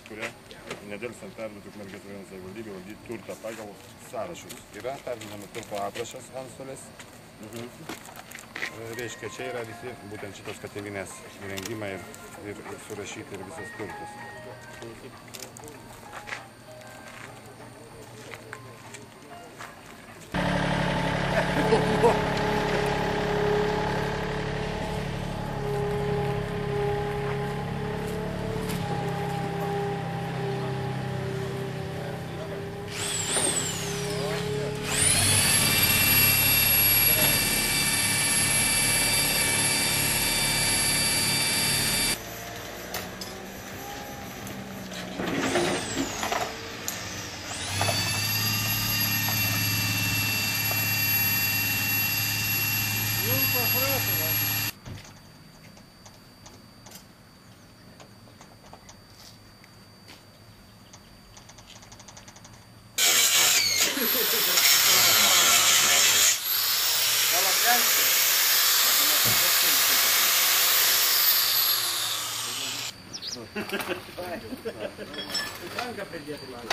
Kuria nedelsant perduoti Ukmergės rajono savivaldybei valdyti turtą pagal sąrašus. Yra perduodama turto aprašas antstolės. Reiškia, čia yra visi būtent šitos katilinės įrengimai ir surašyti ir visas turtas.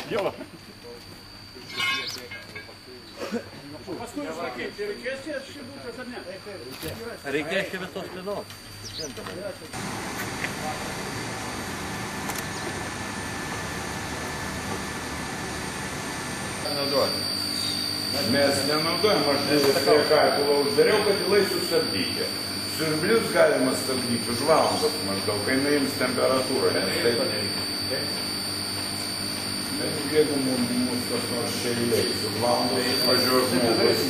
Jo. Reikės čia visos linos. Mes nenaudojam, aš kaitulą uždariau, kad įlai sustabdyti. Siurblius galima stabdyti už valandos maždaug, kai naims temperatūrą. Jeigu mums kas nors čia įleis, už valandos važiuos žmogus.